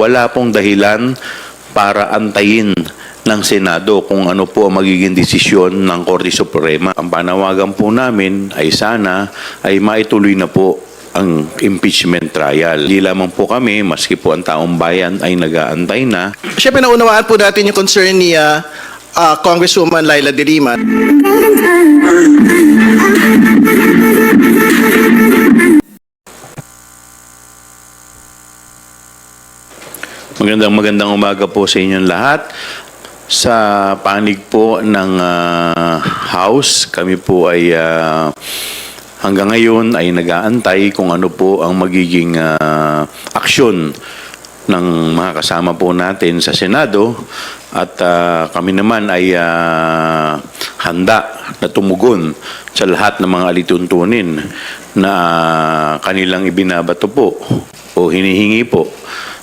Wala pong dahilan para antayin ng Senado kung ano po ang magiging desisyon ng Korte Suprema. Ang panawagan po namin ay sana ay maituloy na po ang impeachment trial. Hindi lamang po kami, maski po ang taong bayan ay nag-aantay na. Siyempre, naunawaan po natin yung concern ni Congresswoman Laila De Lima. Magandang umaga po sa inyong lahat. Sa panig po ng House, kami po ay hanggang ngayon ay nag-aantay kung ano po ang magiging aksyon ng mga kasama po natin sa Senado at kami naman ay handa na tumugon sa lahat ng mga alituntunin na kanilang ibinabato po o hinihingi po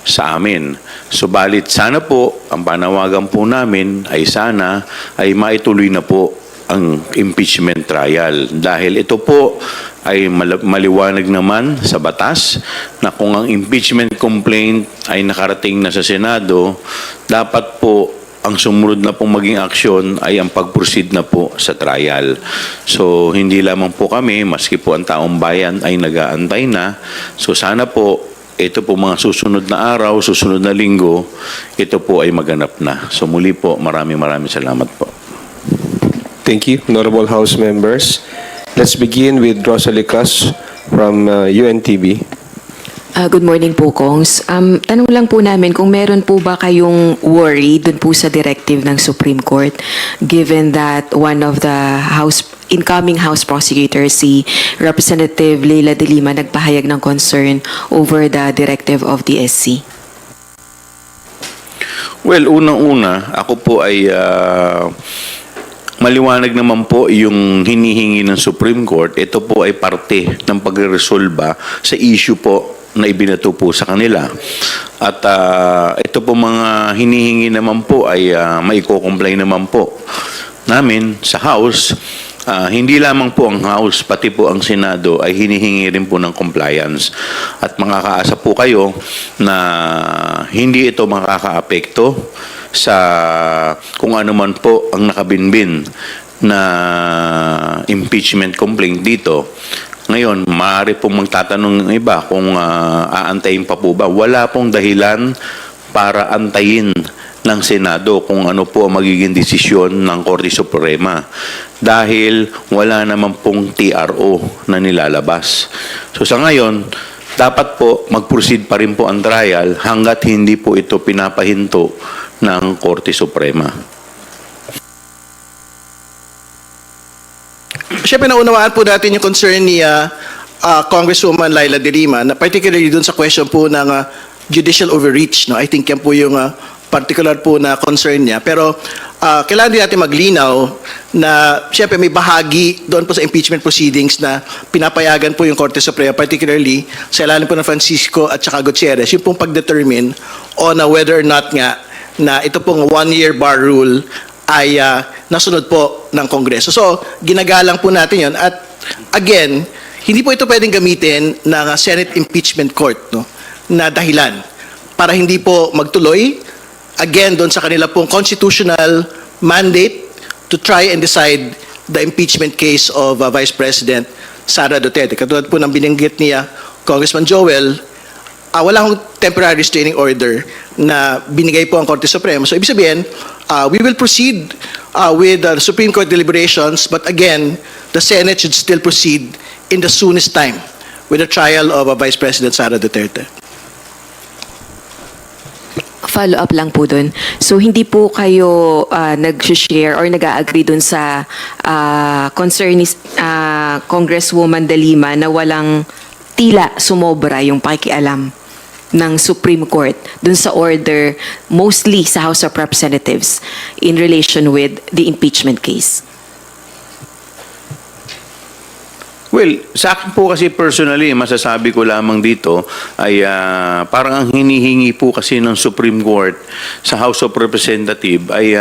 sa amin. Subalit sana po, ang panawagan po namin ay sana ay maituloy na po ang impeachment trial. Dahil ito po ay maliwanag naman sa batas na kung ang impeachment complaint ay nakarating na sa Senado, dapat po ang sumunod na pong maging aksyon ay ang pag-proceed na po sa trial. So, hindi lamang po kami, maski po ang taong bayan ay nag-aantay na. So, sana po, ito po mga susunod na araw, susunod na linggo, ito po ay maganap na. So muli po, maraming salamat po. Thank you, Honorable House members. Let's begin with Rosalie Cas from UNTV. Good morning po, Kongs. Tanong lang po namin kung meron po ba kayong worry dun po sa directive ng Supreme Court given that one of the incoming House prosecutors, si Representative Laila De Lima, nagpahayag ng concern over the directive of the SC? Well, unang-una, ako po ay maliwanag naman po yung hinihingi ng Supreme Court. Ito po ay parte ng pagresolba sa issue po na ibinato po sa kanila. At ito po mga hinihingi naman po ay maiko-comply naman po namin sa House. Hindi lamang po ang House, pati po ang Senado ay hinihingi rin po ng compliance. At makakaasa po kayo na hindi ito makakaapekto sa kung ano man po ang nakabinbin na impeachment complaint dito. Ngayon, maaari pong magtatanong ng iba kung aantayin pa po ba. Wala pong dahilan para antayin ng Senado kung ano po ang magiging desisyon ng Korte Suprema dahil wala naman pong TRO na nilalabas. So sa ngayon, dapat po mag-proceed pa rin po ang trial hanggat hindi po ito pinapahinto ng Korte Suprema. Siyempre, naunawaan po natin yung concern ni Congresswoman Laila De Lima, na particularly dun sa question po ng judicial overreach. No? I think yan po yung particular po na concern niya. Pero kailangan din natin maglinaw na siyempre may bahagi doon po sa impeachment proceedings na pinapayagan po yung Korte Suprema, particularly sa ilalim po ng Francisco at saka Gutierrez, yung pong pag-determine on whether or not nga na ito pong one-year bar rule ay nasunod po ng Kongreso. So, ginagalang po natin yon. At again, hindi po ito pwedeng gamitin ng Senate Impeachment Court, no, na dahilan para hindi po magtuloy, again, doon sa kanila pong constitutional mandate to try and decide the impeachment case of Vice President Sara Duterte. Katulad po ng binanggit niya, Congressman Joel, wala akong temporary restraining order na binigay po ang Korte Suprema. So, ibig sabihin, we will proceed with the Supreme Court deliberations, but again, the Senate should still proceed in the soonest time with the trial of Vice President Sara Duterte. Follow-up lang po dun. So, hindi po kayo nag-share or nag-agree dun sa concern ni Congresswoman De Lima na walang tila sumobra yung pakikialam ng Supreme Court dun sa order mostly sa House of Representatives in relation with the impeachment case? Well, sa akin po kasi personally, masasabi ko lamang dito ay parang ang hinihingi po kasi ng Supreme Court sa House of Representatives ay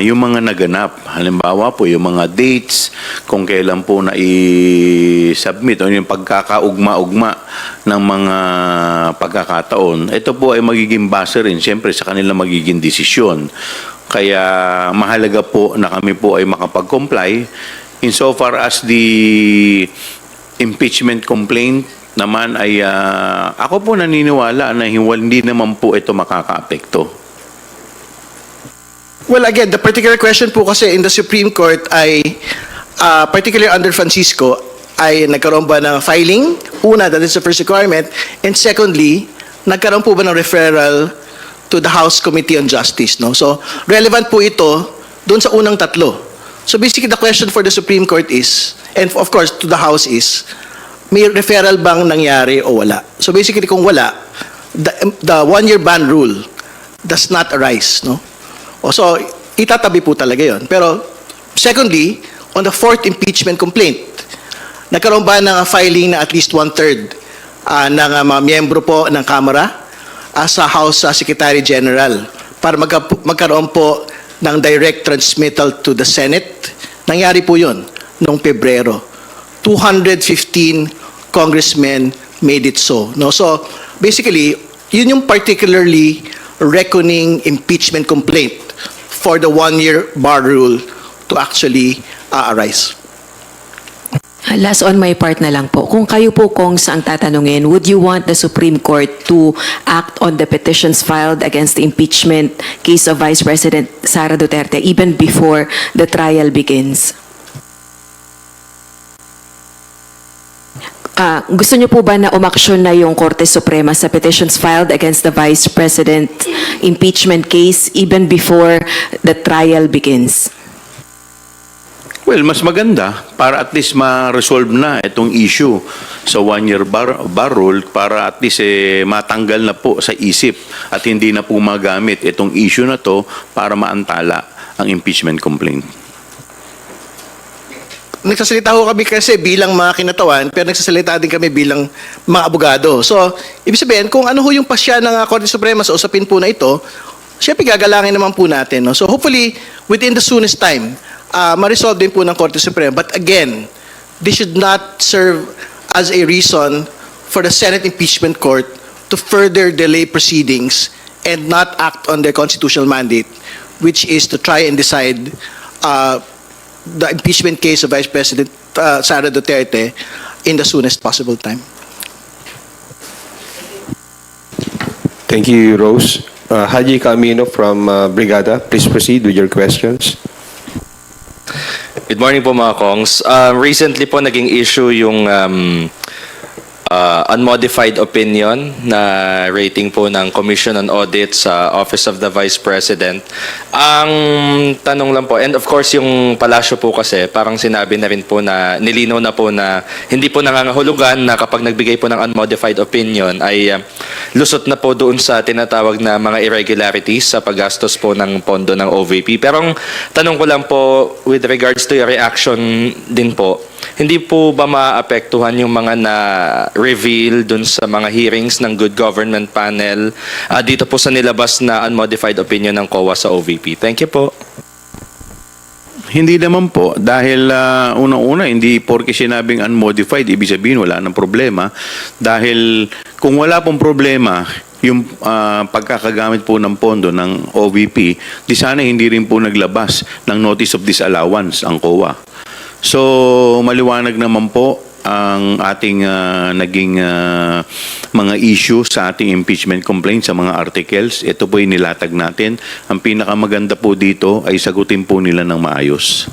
yung mga naganap. Halimbawa po, yung mga dates, kung kailan po na i-submit o yung pagkakaugma-ugma ng mga pagkakataon. Ito po ay magiging base rin, siyempre, sa kanila magiging desisyon. Kaya mahalaga po na kami po ay makapag-comply. Insofar as the impeachment complaint naman ay ako po naniniwala na hindi naman po ito makakaapekto. Well, again, the particular question po kasi in the Supreme Court ay, particularly under Francisco, ay nagkaroon ba ng filing? Una, that is the first requirement. And secondly, nagkaroon po ba ng referral to the House Committee on Justice? No? So, relevant po ito doon sa unang tatlo. So basically, the question for the Supreme Court is, and of course, to the House is, may referral bang nangyari o wala? So basically, kung wala, the one-year ban rule does not arise, no? O so, itatabi po talaga yon. Pero, secondly, on the fourth impeachment complaint, nagkaroon ba ng filing na at least one-third ng mga miyembro po ng Kamara sa House Secretary General para magkaroon po ng direct transmittal to the Senate? Nangyari po yun noong Pebrero. 215 congressmen made it so. No? So, basically, yun yung particularly reckoning impeachment complaint for the one-year bar rule to actually arise. Last on my part na lang po. Kung kayo po, Kongs, ang tatanungin, would you want the Supreme Court to act on the petitions filed against the impeachment case of Vice President Sara Duterte even before the trial begins? Gusto niyo po ba na umaksyon na yung Korte Suprema sa petitions filed against the Vice President impeachment case even before the trial begins? Well, mas maganda para at least ma-resolve na itong issue sa one-year bar rule para at least matanggal na po sa isip at hindi na po magamit itong issue na to para maantala ang impeachment complaint. Nagsasalita ho kami kasi bilang mga kinatawan, pero nagsasalita din kami bilang mga abogado. So, ibig sabihin, kung ano ho yung pasya ng Korte Suprema sa usapin po na ito, syempre gagalangin naman po natin. No? So, hopefully, within the soonest time, ma-resolve din po ng Korte Suprema. But again, this should not serve as a reason for the Senate Impeachment Court to further delay proceedings and not act on their constitutional mandate, which is to try and decide the impeachment case of Vice President Sara Duterte in the soonest possible time. Thank you, Rose. Haji Camino from Brigada, please proceed with your questions. Good morning po mga Kongs. Recently po naging issue yung unmodified opinion na rating po ng Commission on Audit sa Office of the Vice President. Ang tanong lang po, and of course yung palasyo po kasi parang sinabi na rin po na nilinaw na po na hindi po nangangahulugan na kapag nagbigay po ng unmodified opinion ay lusot na po doon sa tinatawag na mga irregularities sa paggastos po ng pondo ng OVP. Pero ang tanong ko lang po with regards to your reaction din po, hindi po ba maapektuhan yung mga na-reveal dun sa mga hearings ng Good Government Panel dito po sa nilabas na unmodified opinion ng COA sa OVP? Thank you po. Hindi naman po dahil unang-una hindi porke sinabing unmodified ibig sabihin wala nang problema dahil kung wala pong problema yung pagkakagamit po ng pondo ng OVP di sana hindi rin po naglabas ng notice of disallowance ang COA. So maliwanag naman po ang ating naging mga issue sa ating impeachment complaint sa mga articles. Ito po yung nilatag natin. Ang pinakamaganda po dito ay sagutin po nila ng maayos.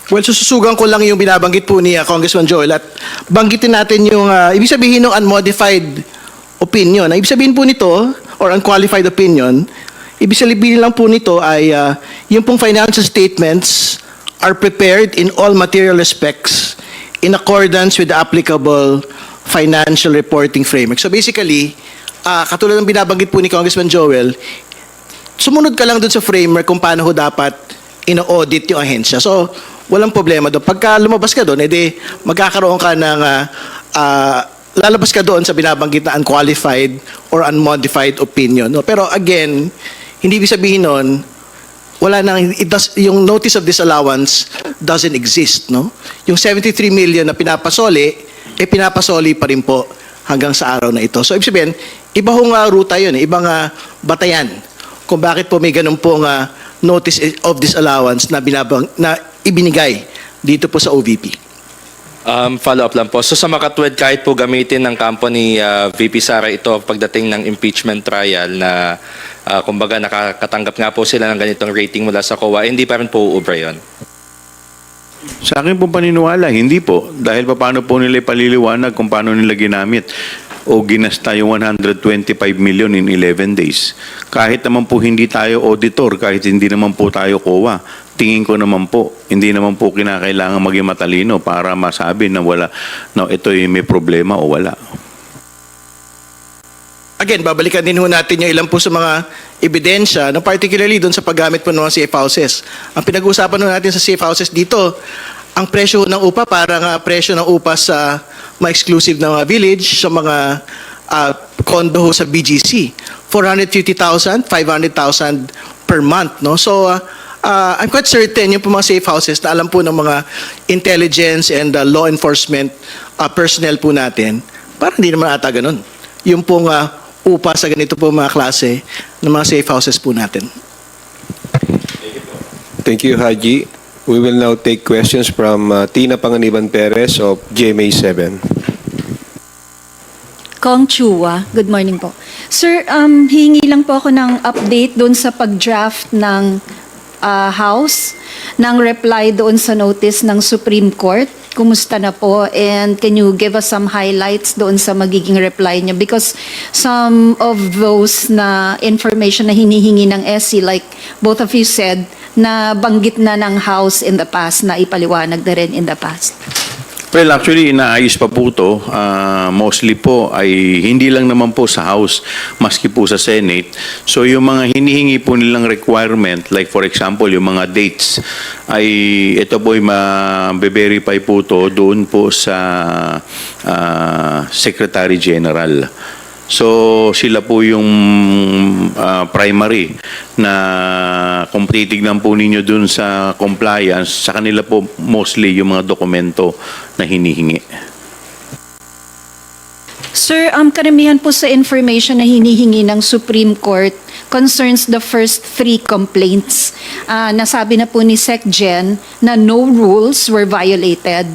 Well, sususugan ko lang yung binabanggit po ni Congressman Joel at banggitin natin yung ibig sabihin ng unmodified opinion. Ibig sabihin po nito, or unqualified opinion, ibig sabihin lang po nito ay yung pong financial statements are prepared in all material respects in accordance with the applicable financial reporting framework. So basically, katulad ng binabanggit po ni Congressman Joel, sumunod ka lang dun sa framework kung paano ho dapat ino-audit yung ahensya. So, walang problema doon. Pagka lumabas ka doon, edi magkakaroon ka ng lalabas ka doon sa binabanggit na unqualified or unmodified opinion. No? Pero again, hindi ibig sabihin nun, wala nang, yung notice of disallowance doesn't exist. No? Yung 73 million na pinapasoli, pinapasoli pa rin po hanggang sa araw na ito. So ibig sabihin, iba hong ruta yun, ibang batayan kung bakit po may ganun pong notice of disallowance na ibinigay dito po sa OVP. Follow-up lang po. So sa makatwid, kahit po gamitin ng kampo ni VP Sara ito pagdating ng impeachment trial na kumbaga nakakatanggap nga po sila ng ganitong rating mula sa COA, hindi pa rin po uubra yun? Sa akin po paniniwala, hindi po. Dahil paano po nila ipaliliwanag kung paano nila ginamit o ginasta yung 125 million in 11 days. Kahit naman po hindi tayo auditor, kahit hindi naman po tayo COA, tingin ko naman po, hindi naman po kinakailangan maging matalino para masabi na wala, no, ito may problema o wala. Again, babalikan din ho natin yung ilan po sa mga ebidensya, no, particularly doon sa paggamit po ng mga safe houses. Ang pinag-uusapan ho natin sa safe houses dito, ang presyo ng upa, parang presyo ng upa sa mga exclusive na mga village, sa mga condo ho sa BGC. 450,000, 500,000 per month. No? So, I'm quite certain yung po mga safe houses na alam po ng mga intelligence and law enforcement personnel po natin, parang hindi naman ata ganun. Yung pong upa sa ganito po mga klase ng mga safe houses po natin. Thank you, Haji. We will now take questions from Tina Panganiban Perez of GMA7. Kong Chua, good morning po. Sir, hihingi lang po ako ng update doon sa pag-draft ng House, ng reply doon sa notice ng Supreme Court. Kumusta na po? And can you give us some highlights doon sa magiging reply niya? Because some of those na information na hinihingi ng SC, like both of you said, na banggit na ng House in the past, na ipaliwanag na rin in the past. Well, actually, inaayos pa po ito. Mostly po ay hindi lang naman po sa House, maski po sa Senate. So yung mga hinihingi po nilang requirement, like for example, yung mga dates, ay ito po ay ma-verify po ito doon po sa Secretary General. So sila po yung primary na kung titignan po ninyo dun sa compliance, sa kanila po mostly yung mga dokumento na hinihingi. Sir, karamihan po sa information na hinihingi ng Supreme Court concerns the first 3 complaints. Nasabi na po ni SecGen na no rules were violated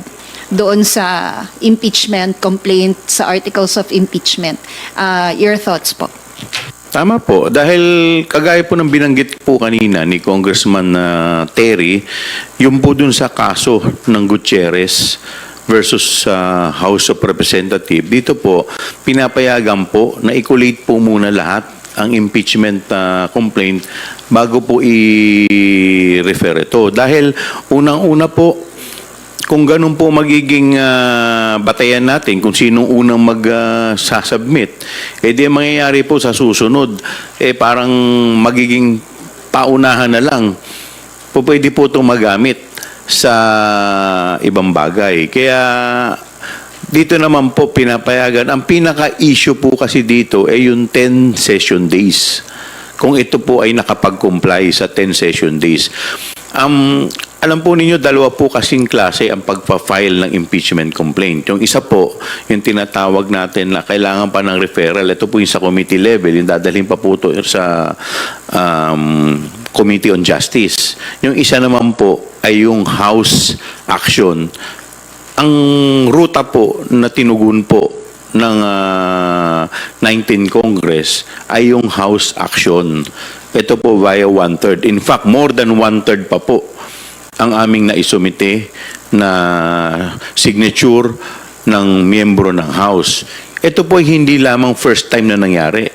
doon sa impeachment complaint, sa articles of impeachment. Your thoughts po? Tama po. Dahil kagaya po ng binanggit po kanina ni Congressman Terry, yung po dun sa kaso ng Gutierrez versus House of Representatives, dito po, pinapayagan po na i-collate po muna lahat ang impeachment complaint bago po i-refer ito. Dahil unang-una po, kung ganun po magiging batayan natin, kung sinong unang mag-submit, di mangyayari po sa susunod, parang magiging paunahan na lang. Pwede po itong magamit sa ibang bagay. Kaya dito naman po pinapayagan. Ang pinaka-issue po kasi dito ay yung 10 session days. Kung ito po ay nakapag-comply sa 10 session days. Alam po ninyo, dalawa po kasing klase ang pagpa-file ng impeachment complaint. Yung isa po, yung tinatawag natin na kailangan pa ng referral. Ito po yung sa committee level, yung dadalhin pa po ito sa Committee on Justice. Yung isa naman po ay yung House action. Ang ruta po na tinugon po ng 19 Congress ay yung House action. Ito po via 1/3. In fact, more than 1/3 pa po ang aming naisumite na signature ng miyembro ng House. Ito po hindi lamang first time na nangyari.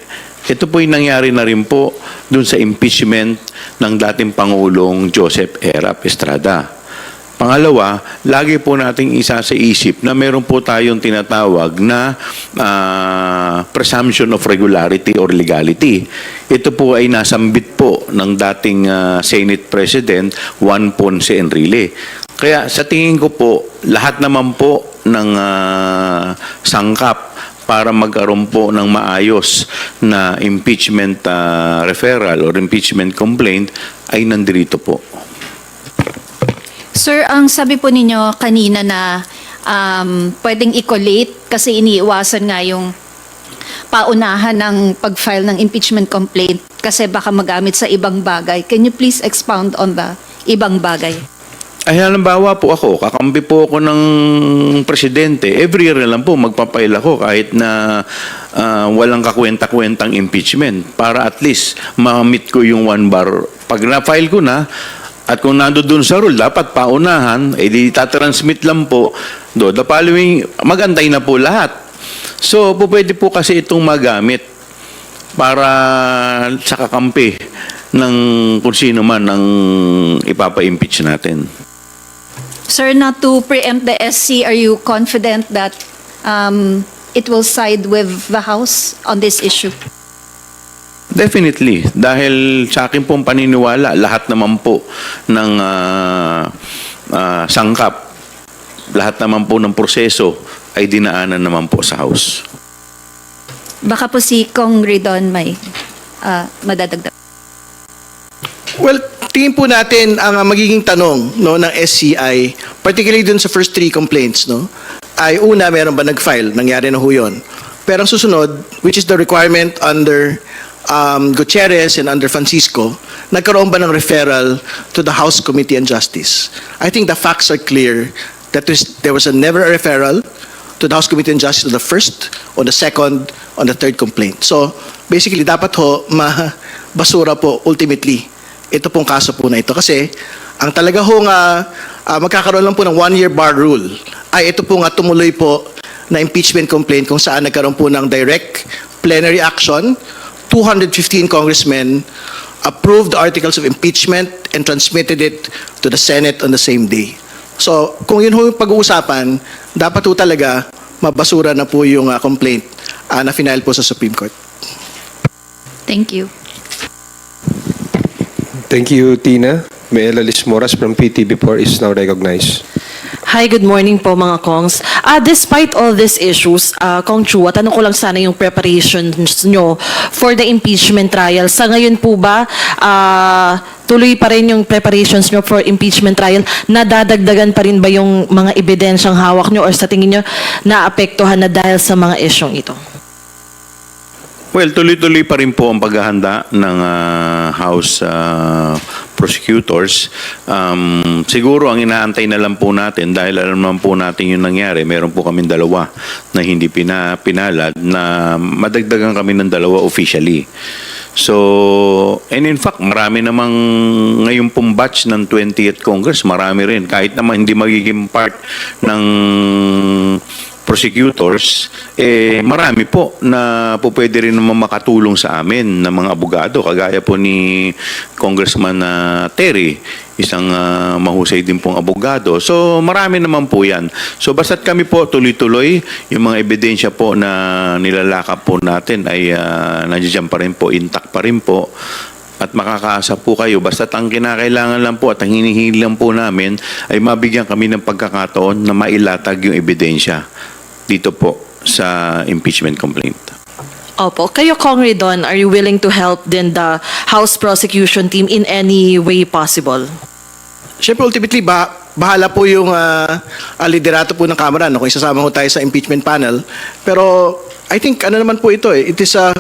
Ito po nangyari na rin po dun sa impeachment ng dating Pangulong Joseph Erap Estrada. Pangalawa, lagi po nating isa sa isip na meron po tayong tinatawag na presumption of regularity or legality. Ito po ay nasambit po ng dating Senate President Juan Ponce Enrile. Kaya sa tingin ko po, lahat naman po ng sangkap para magkaroon po ng maayos na impeachment referral or impeachment complaint ay nandito po. Sir, ang sabi po ninyo kanina na pwedeng i-collate kasi iniiwasan nga yung paunahan ng pag-file ng impeachment complaint kasi baka magamit sa ibang bagay. Can you please expound on the ibang bagay? Ay, halimbawa po ako, kakampi po ako ng presidente. Every year na lang po magpapail ako kahit na walang kakwenta-kwentang impeachment para at least ma-meet ko yung 1 bar. Pag na-file ko na, at kung nandoon sa rule, dapat paunahan, di tatransmit lang po. The following, magantay na po lahat. So, pwede po kasi itong magamit para sa kakampi ng kung sino man ang ipapa-impeach natin. Sir, not to preempt the SC, are you confident that it will side with the House on this issue? Definitely. Dahil sa akin pong paniniwala, lahat naman po ng sangkap, lahat naman po ng proseso ay dinaanan naman po sa House. Baka po si Kong Ridon may madadagdag. Well, tingin po natin ang magiging tanong no ng SCI, particularly dun sa first 3 complaints, no, ay una, meron ba nag-file? Nangyari na ho yun. Pero ang susunod, which is the requirement under Gutierrez and under Francisco, nagkaroon ba ng referral to the House Committee on Justice? I think the facts are clear that there was never a referral to the House Committee on Justice to the first, on the second, on the third complaint. So, basically, dapat ho, basura po, ultimately, ito pong kaso po na ito. Kasi, ang talaga ho magkakaroon lang po ng 1-year bar rule, ay ito po tumuloy po na impeachment complaint kung saan nagkaroon po ng direct plenary action. 215 congressmen approved the articles of impeachment and transmitted it to the Senate on the same day. So, kung yun ho yung pag-uusapan, dapat po talaga mabasura na po yung complaint na final po sa Supreme Court. Thank you. Thank you, Tina. Maela Lismoras from PTV4 is now recognized. Hi, good morning po mga Kongs. Despite all these issues, Kong Chua, tanong ko lang sana yung preparations nyo for the impeachment trial. Sa ngayon po ba, tuloy pa rin yung preparations nyo for impeachment trial? Nadadagdagan pa rin ba yung mga ebidensyang hawak nyo or sa tingin nyo naapektuhan na dahil sa mga isyong ito? Well, tuloy-tuloy pa rin po ang paghahanda ng House prosecutors. Siguro ang inaantay na lang po natin, dahil alam naman po natin yung nangyari, meron po kaming 2 na hindi pinalad, na madagdagan kami ng 2 officially. So, and in fact, marami namang ngayon pong batch ng 20th Congress, marami rin. Kahit naman hindi magiging part ng prosecutors, marami po na po pwede rin naman makatulong sa amin ng mga abogado. Kagaya po ni Congressman Terry, isang mahusay din pong abogado. So marami naman po yan. So basta't kami po tuloy-tuloy, yung mga ebidensya po na nilalakap po natin ay nandiyan pa rin po, intact pa rin po. At makakaasa po kayo, basta't ang kinakailangan lang po at ang hinihingi lang po namin ay mabigyan kami ng pagkakataon na mailatag yung ebidensya dito po sa impeachment complaint. Opo. Kayo, Kong Ridon, are you willing to help din the House prosecution team in any way possible? Siyempre, ultimately, bahala po yung liderato po ng Kamara no, kung isasama ho tayo sa impeachment panel. Pero I think ano naman po ito it is a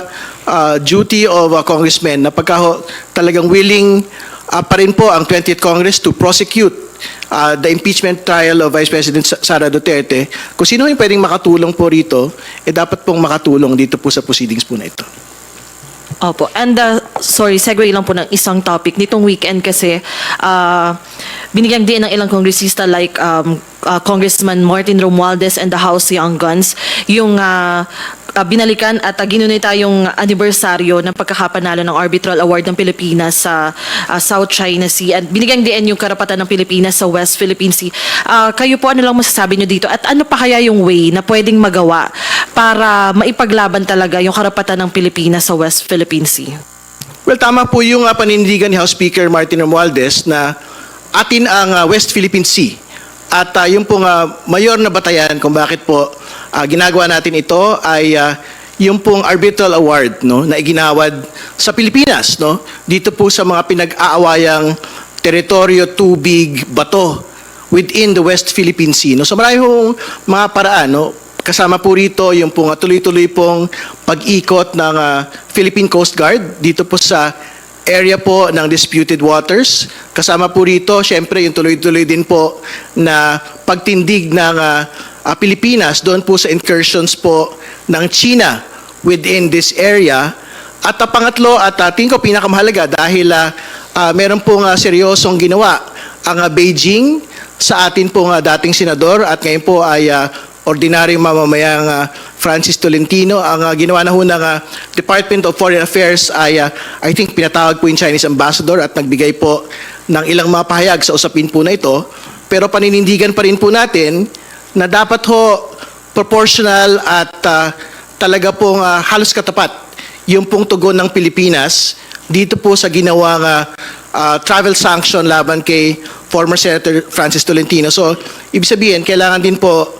duty of a congressman na pagka talagang willing pa rin po ang 20th Congress to prosecute the impeachment trial of Vice President Sara Duterte. Kung sino yung pwedeng makatulong po rito, dapat pong makatulong dito po sa proceedings po na ito. Opo. And sorry, segue lang po ng isang topic. Nitong weekend kasi, binigyan din ng ilang kongresista like Congressman Martin Romualdez and the House Young Guns yung binalikan at ginunita yung anibersaryo ng pagkakapanalo ng Arbitral Award ng Pilipinas sa South China Sea. At binigyan din yung karapatan ng Pilipinas sa West Philippine Sea. Kayo po, ano lang masasabi nyo dito? At ano pa kaya yung way na pwedeng magawa para maipaglaban talaga yung karapatan ng Pilipinas sa West Philippine Sea? Well, tama po yung panindigan ni House Speaker Martin Romualdez na atin ang West Philippine Sea. At yung pong mayor na batayan kung bakit po ginagawa natin ito ay yung pong arbitral award, no, na iginawad sa Pilipinas, no, dito po sa mga pinag-aawayang teritoryo, tubig, bato within the West Philippine Sea. No? So marami pong mga paraan, no? Kasama po rito yung pong tuloy-tuloy pong pag-ikot ng Philippine Coast Guard dito po sa area po ng disputed waters. Kasama po rito, syempre, yung tuloy-tuloy din po na pagtindig ng Pilipinas doon po sa incursions po ng China within this area. At pangatlo, at tingin ko pinakamahalaga dahil meron pong seryosong ginawa ang Beijing sa atin pong dating senador at ngayon po ay ordinaryong mamamayang Francis Tolentino. Ang ginawa na ho ng Department of Foreign Affairs ay I think pinatawag po yung Chinese ambassador at nagbigay po ng ilang mga pahayag sa usapin po na ito. Pero paninindigan pa rin po natin na dapat ho proportional at talaga pong halos katapat yung pong tugon ng Pilipinas dito po sa ginawang travel sanction laban kay former Senator Francis Tolentino. So, ibig sabihin, kailangan din po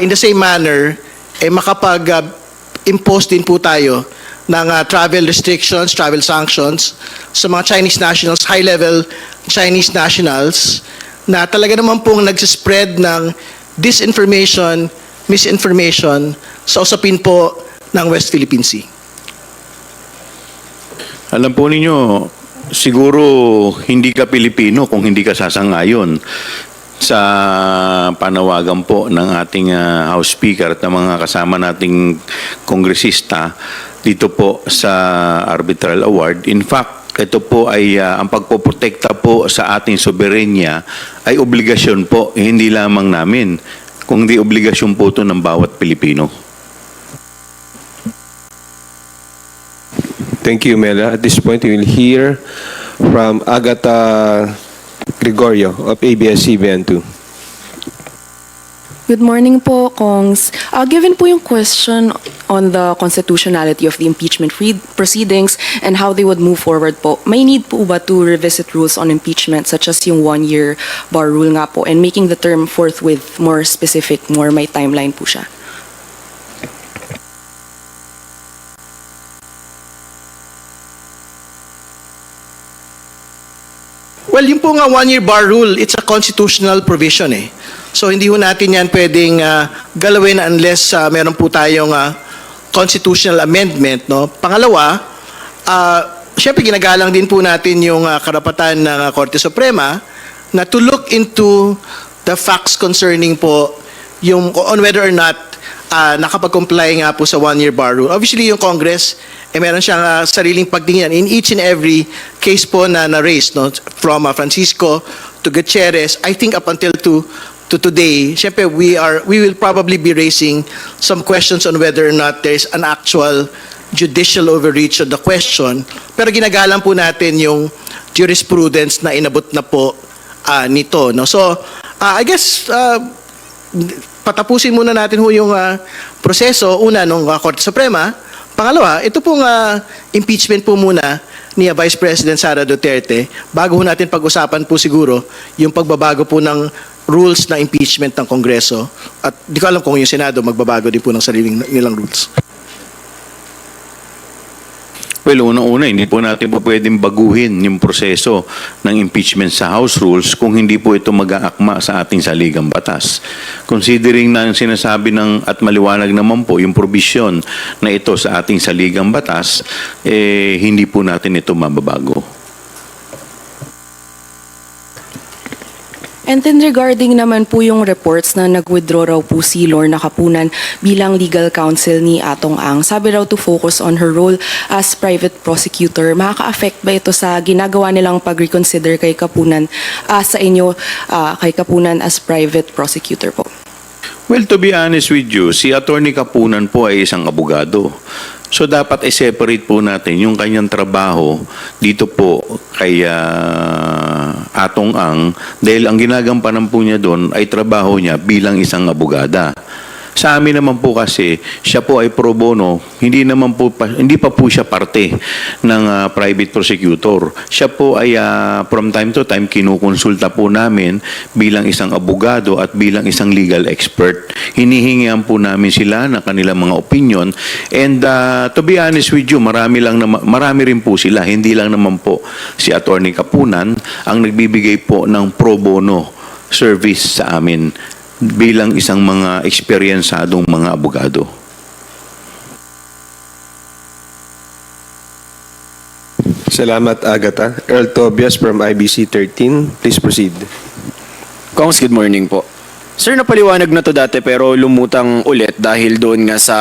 in the same manner, makapag-impose din po tayo ng travel restrictions, travel sanctions sa mga Chinese nationals, high-level Chinese nationals na talaga naman pong nagsispread ng disinformation, misinformation sa usapin po ng West Philippine Sea. Alam po ninyo, siguro hindi ka Pilipino kung hindi ka sasang-ayon sa panawagan po ng ating House Speaker at ng mga kasama nating kongresista dito po sa Arbitral Award. In fact, ito po ay ang pagpoprotekta po sa ating soberenya ay obligasyon po, hindi lamang namin, kundi obligasyon po ito ng bawat Pilipino. Thank you, Mela. At this point, we will hear from Agatha Gregorio of ABS-CBN 2. Good morning po, Kongs. Given po yung question on the constitutionality of the impeachment proceedings and how they would move forward po, may need po ba to revisit rules on impeachment such as yung one-year bar rule nga po and making the term forthwith more specific, more may timeline po siya? Well, yung po nga one-year bar rule, it's a constitutional provision eh. So hindi ho natin yan pwedeng galawin unless meron po tayong constitutional amendment. No? Pangalawa, syempre ginagalang din po natin yung karapatan ng Korte Suprema na to look into the facts concerning po yung on whether or not nakapag-comply nga po sa one-year bar rule. Obviously, yung Congress, meron siyang sariling pagtingin in each and every case po na na-raise, no? From Francisco to Gutierrez, I think up until to today, syempre we will probably be raising some questions on whether or not there is an actual judicial overreach of the question. Pero ginagalang po natin yung jurisprudence na inabot na po nito. No? So, I guess, patapusin muna natin ho yung proseso, una, nung Korte Suprema. Pangalawa, ito pong impeachment po muna ni Vice President Sara Duterte bago ho natin pag-usapan po siguro yung pagbabago po ng rules na impeachment ng Kongreso. At di ko alam kung yung Senado magbabago din po ng sariling nilang rules. Well, unang-una, hindi po natin po pwedeng baguhin yung proseso ng impeachment sa House Rules kung hindi po ito mag-aakma sa ating saligang batas. Considering na yung sinasabi at maliwanag naman po yung provision na ito sa ating saligang batas, hindi po natin ito mababago. And then regarding naman po yung reports na nag-withdraw raw po si Lorna Kapunan bilang legal counsel ni Atong Ang, sabi raw to focus on her role as private prosecutor. Makaka-affect ba ito sa ginagawa nilang pag-reconsider kay Kapunan, sa inyo, kay Kapunan as private prosecutor po? Well, to be honest with you, si Attorney Kapunan po ay isang abogado. So dapat i-separate po natin yung kanyang trabaho dito po kay Atong Ang dahil ang ginagampanan po niya doon ay trabaho niya bilang isang abogada. Sa amin naman po kasi, siya po ay pro bono, hindi pa po siya parte ng private prosecutor. Siya po ay from time to time kinukonsulta po namin bilang isang abogado at bilang isang legal expert. Hinihingihan po namin sila ng kanilang mga opinion, and to be honest with you, marami rin po sila, hindi lang naman po si Attorney Kapunan ang nagbibigay po ng pro bono service sa amin bilang isang mga eksperyensadong mga abogado. Salamat, Agatha. Earl Tobias from IBC 13. Please proceed. Kongs, good morning po. Sir, napaliwanag na to dati pero lumutang ulit dahil doon nga sa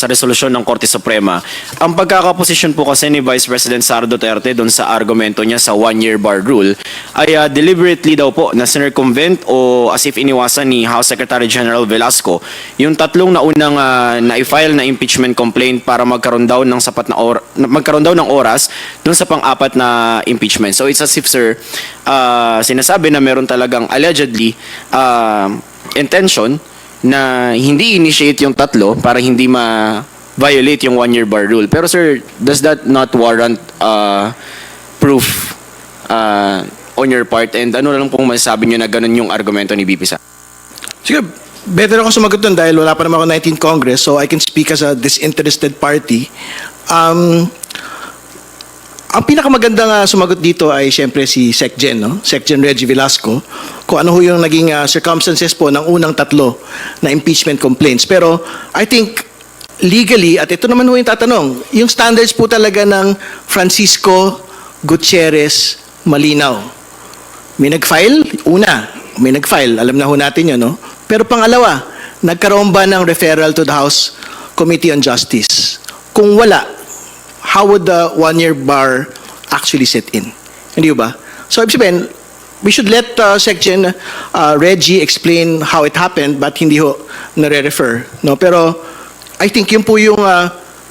resolusyon ng Korte Suprema. Ang pagkakaposisyon po kasi ni Vice President Sara Duterte doon sa argumento niya sa one-year bar rule ay deliberately daw po na sinircumvent o as if iniwasan ni House Secretary General Velasco yung tatlong naunang na-file na impeachment complaint para magkaroon daw ng oras doon sa pang-apat na impeachment. So it's as if, sir, sinasabi na meron talagang allegedly intention na hindi initiate yung tatlo para hindi ma-violate yung one-year bar rule. Pero sir, does that not warrant proof on your part? And ano lang pong masasabi nyo na ganun yung argumento ni BP Sara? Sige, better ako sumagot dun dahil wala pa naman ako 19th Congress, so I can speak as a disinterested party. Ang pinakamagandang sumagot dito ay siyempre si SecGen, no? SecGen Reggie Velasco, kung ano ho yung naging circumstances po ng unang tatlo na impeachment complaints. Pero I think legally, at ito naman ho yung tatanong, yung standards po talaga ng Francisco Gutierrez malinaw. May nag-file, may nag-file, alam na ho natin yun, no? Pero pangalawa, nagkaroon ba ng referral to the House Committee on Justice? Kung wala, how would the one-year bar actually set in? Hindi ba? So, ibig sabihin, we should let SecGen Reggie explain how it happened, but hindi ho nare-refer. No? Pero, I think yun po yung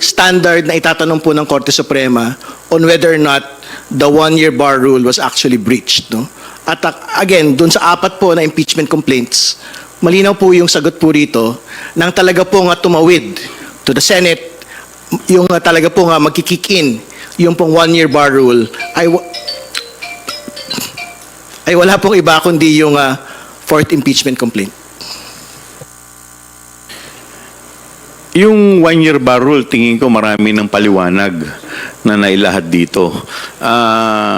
standard na itatanong po ng Korte Suprema on whether or not the one-year bar rule was actually breached. No? At again, dun sa apat po na impeachment complaints, malinaw po yung sagot po rito nang talaga po nga tumawid to the Senate, yung talaga po nga magkikick in yung pong one-year bar rule ay wala pong iba kundi yung fourth impeachment complaint. Yung one-year bar rule, tingin ko marami ng paliwanag na nailahad dito.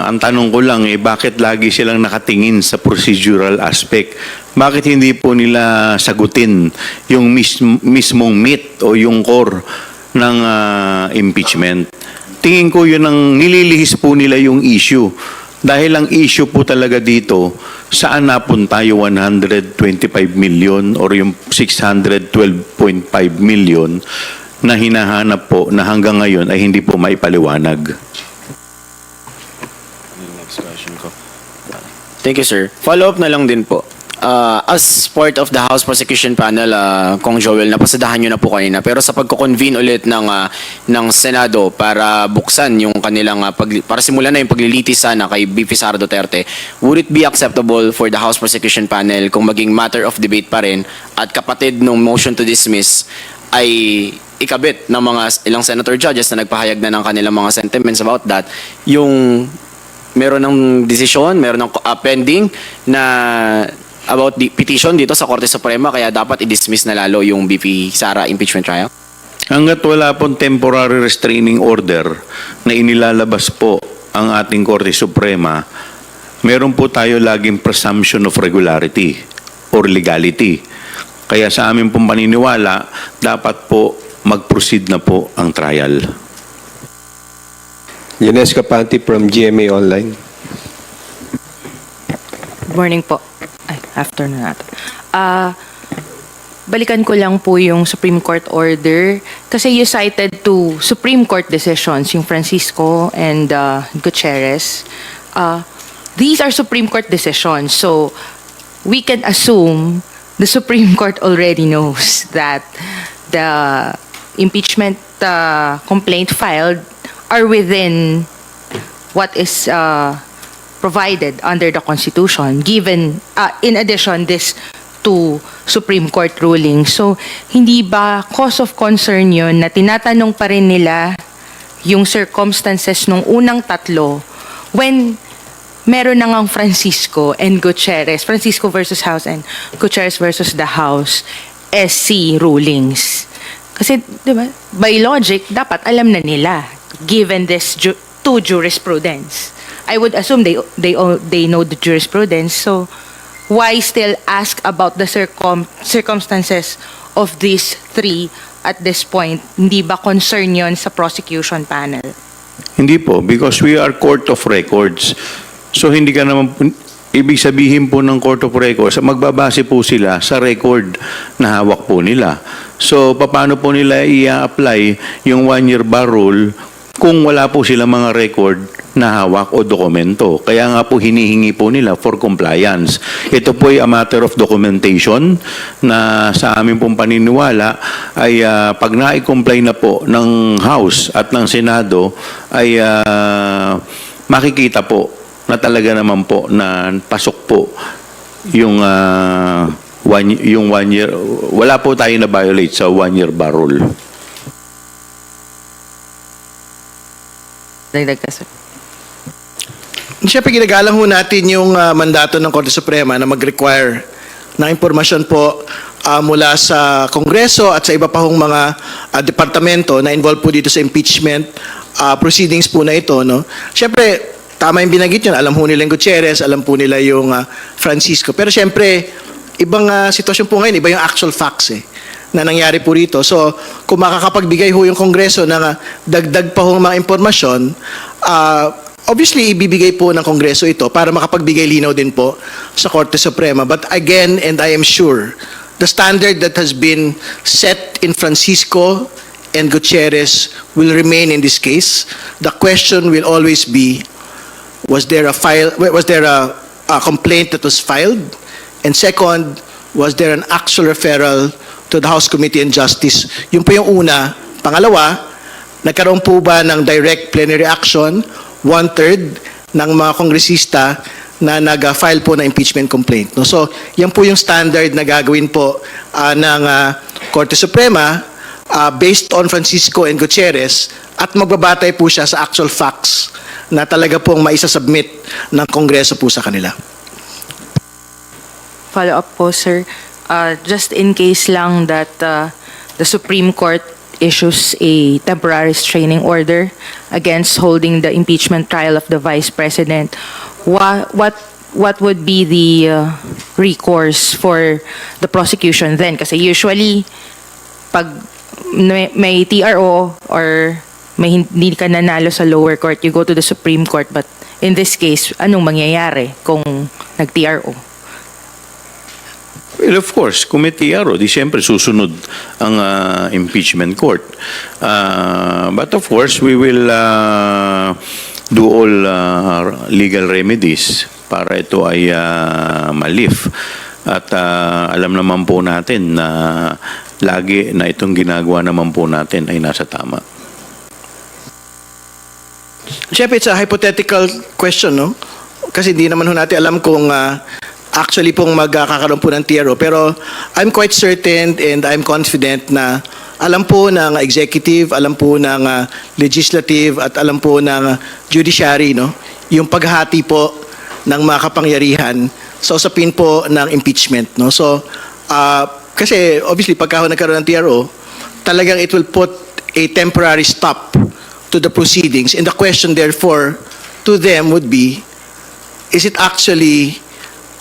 Ang tanong ko lang, bakit lagi silang nakatingin sa procedural aspect? Bakit hindi po nila sagutin yung mismong meat o yung core ng impeachment? Tingin ko yun ang nililihis po nila yung issue. Dahil ang issue po talaga dito, saan napunta yung 125 million or yung 612.5 million na hinahanap po na hanggang ngayon ay hindi po maipaliwanag. Thank you, sir. Follow-up na lang din po. As part of the House Prosecution Panel, Kong Joel, napasadahan nyo na po kanina. Pero sa pagko-convene ulit ng Senado para buksan yung kanilang, para simulan na yung paglilitis sana kay BP Sara Duterte, would it be acceptable for the House Prosecution Panel kung maging matter of debate pa rin at kapatid ng motion to dismiss ay ikabit ng mga ilang senator judges na nagpahayag na ng kanilang mga sentiments about that, yung meron ng desisyon, meron ng pending na about the petition dito sa Korte Suprema, kaya dapat i-dismiss na lalo yung BP Sara impeachment trial? Hanggat wala pong temporary restraining order na inilalabas po ang ating Korte Suprema, meron po tayo laging presumption of regularity or legality. Kaya sa amin pong paniniwala, dapat po mag-proceed na po ang trial. Yanes Capanti from GMA Online. Good morning po. Ay, afternoon natin. Balikan ko lang po yung Supreme Court order kasi you cited two Supreme Court decisions, yung Francisco and Gutierrez. These are Supreme Court decisions, so we can assume the Supreme Court already knows that the impeachment complaint filed are within what is provided under the Constitution, given, in addition, this to Supreme Court ruling. So, hindi ba cause of concern yun na tinatanong pa rin nila yung circumstances nung unang tatlo when meron na ngang Francisco and Gutierrez, Francisco versus House and Gutierrez versus the House, SC rulings. Kasi, di ba, by logic, dapat alam na nila, given this two jurisprudence. I would assume they know the jurisprudence, so why still ask about the circumstances of these three at this point? Hindi ba concern yon sa prosecution panel? Hindi po, because we are court of records. So hindi ka naman, ibig sabihin po ng court of records, magbabase po sila sa record na hawak po nila. So paano po nila i-apply yung 1-year bar rule kung wala po sila mga record na hawak o dokumento? Kaya nga po hinihingi po nila for compliance. Ito po ay a matter of documentation na sa amin pong paniniwala ay pag na-comply na po ng House at ng Senado ay makikita po na talaga naman po na pasok po yung yung 1 year, wala po tayo na violate sa 1-year bar rule. Dagdag ka, sir. Siyempre, ginagalang ho natin yung mandato ng Korte Suprema na mag-require ng impormasyon po mula sa Kongreso at sa iba pa hong mga departamento na involved po dito sa impeachment proceedings po na ito. No? Siyempre, tama yung binanggit yun. Alam po nila yung Gutierrez, alam po nila yung Francisco. Pero siyempre, ibang sitwasyon po ngayon, iba yung actual facts na nangyari po rito. So, kung makakapagbigay ho yung Kongreso ng dagdag pa hong mga impormasyon, obviously, ibibigay po ng Kongreso ito para makapagbigay linaw din po sa Korte Suprema. But again, and I am sure, the standard that has been set in Francisco and Gutierrez will remain in this case. The question will always be, was there a complaint that was filed? And second, was there an actual referral to the House Committee on Justice? Yun po yung una. Pangalawa, nagkaroon po ba ng direct plenary action, 1/3 ng mga kongresista na nag-file po na impeachment complaint. No? So, yan po yung standard na gagawin po ng Korte Suprema based on Francisco and Gutierrez at magbabatay po siya sa actual facts na talaga pong maisasubmit ng Kongreso po sa kanila. Follow up po, sir. Just in case lang that the Supreme Court issues a temporary restraining order against holding the impeachment trial of the Vice President, what would be the recourse for the prosecution then? Kasi usually, pag may TRO or may hindi ka nanalo sa lower court, you go to the Supreme Court. But in this case, anong mangyayari kung nag-TRO? Well, of course, kung may TRO, di siyempre susunod ang impeachment court. But of course, we will do all legal remedies para ito ay ma-lift. At alam naman po natin na lagi na itong ginagawa naman po natin ay nasa tama. Siyempre, it's a hypothetical question, no? Kasi hindi naman ho natin alam kung actually pong magkakaroon po ng TRO. Pero I'm quite certain and I'm confident na alam po ng executive, alam po ng legislative at alam po ng judiciary, no? Yung paghati po ng mga kapangyarihan sa usapin po ng impeachment, no? So, kasi obviously pagka nagkaroon ng TRO, talagang it will put a temporary stop to the proceedings. And the question therefore to them would be, is it actually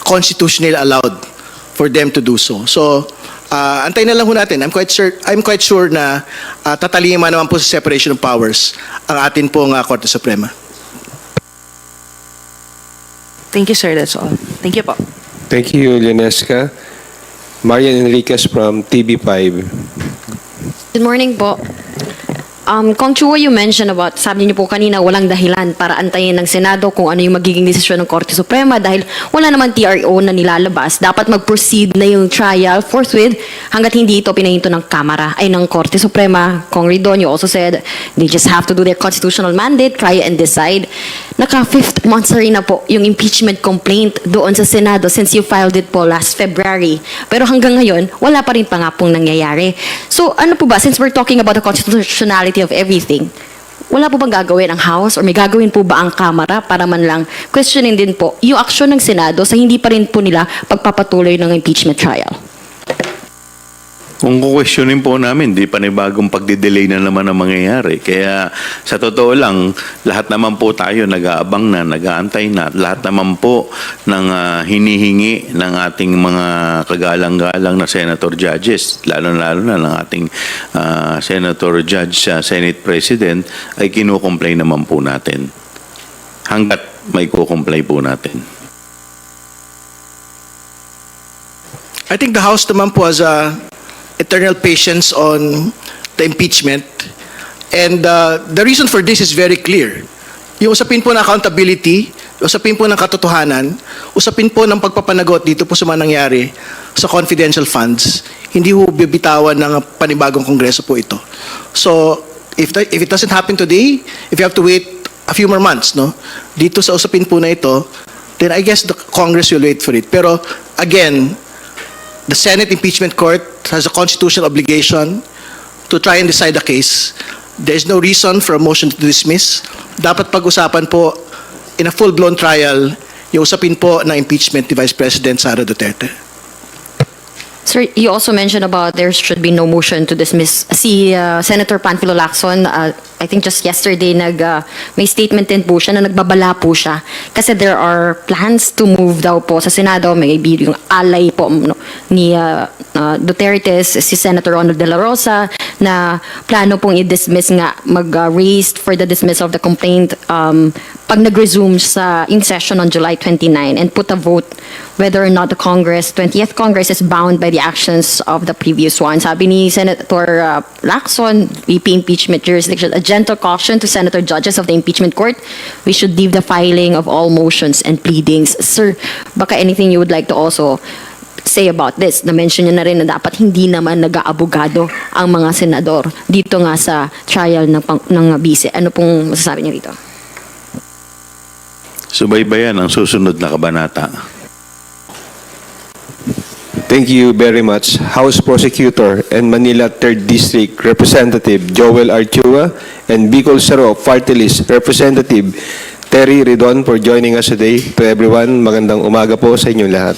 constitutionally allowed for them to do so? So, antayin na lang ho natin. I'm quite sure na tatalima naman po sa separation of powers ang atin pong Korte Suprema. Thank you, sir. That's all. Thank you po. Thank you, Leonesca. Marian Enriquez from TV5. Good morning po. Kong Chua, you mentioned about, sabi niyo po kanina, walang dahilan para antayin ng Senado kung ano yung magiging desisyon ng Korte Suprema dahil wala naman TRO na nilalabas. Dapat mag-proceed na yung trial forthwith hanggat hindi ito pinahinto ng Kamara, ay ng Korte Suprema. Kong Ridon, you also said they just have to do their constitutional mandate, try and decide. Naka-5th month na rin na po yung impeachment complaint doon sa Senado since you filed it po last February. Pero hanggang ngayon, wala pa rin pa nga pong nangyayari. So ano po ba, since we're talking about the constitutionality of everything, wala po bang gagawin ang House or may gagawin po ba ang Kamara para man lang questionin din po yung aksyon ng Senado sa hindi pa rin po nila pagpapatuloy ng impeachment trial? Kung kukwestiyonin po namin, di panibagong pagdidelay na naman ang mangyayari. Kaya sa totoo lang, lahat naman po tayo nag-aabang na, nag-aantay na. Lahat naman po ng hinihingi ng ating mga kagalang-galang na senator judges, lalo-lalo na ng ating senator judge, Senate President, ay kinukomplay naman po natin. Hanggat may kukomplay po natin. I think the House naman po has eternal patience on the impeachment. And the reason for this is very clear. Yung usapin po ng accountability, usapin po ng katotohanan, usapin po ng pagpapanagot dito po sa mga nangyari sa confidential funds, hindi ho bibitawan ng panibagong kongreso po ito. So, if it doesn't happen today, if you have to wait a few more months, no, dito sa usapin po na ito, then I guess the Congress will wait for it. Pero, again, the Senate Impeachment Court has a constitutional obligation to try and decide the case. There is no reason for a motion to dismiss. Dapat pag-usapan po in a full-blown trial yung usapin po ng impeachment ni Vice President Sara Duterte. Sir, you also mentioned about there should be no motion to dismiss. Si Senator Panfilo Lacson, I think just yesterday, may statement din po siya na nagbabala po siya. Kasi there are plans to move daw po sa Senado, maybe yung alay po ni Duterte, si Senator Ronald De La Rosa, na plano pong i-dismiss nga, mag-raised for the dismissal of the complaint pag nag-resume in session on July 29 and put a vote whether or not the Congress, 20th Congress is bound by the actions of the previous one. Sabi ni Senator Lacson, VP impeachment jurisdiction, a gentle caution to Senator judges of the impeachment court, we should leave the filing of all motions and pleadings. Sir, baka anything you would like to also say about this? Na-mention niyo na rin na dapat hindi naman nag-aabogado ang mga senador dito nga sa trial ng bise. Ano pong masasabi niyo dito? Subaybayan ang susunod na kabanata. Thank you very much, House Prosecutor and Manila 3rd District Representative Joel Archua and Bicol Saro Party List Representative Terry Ridon for joining us today. To everyone, magandang umaga po sa inyong lahat.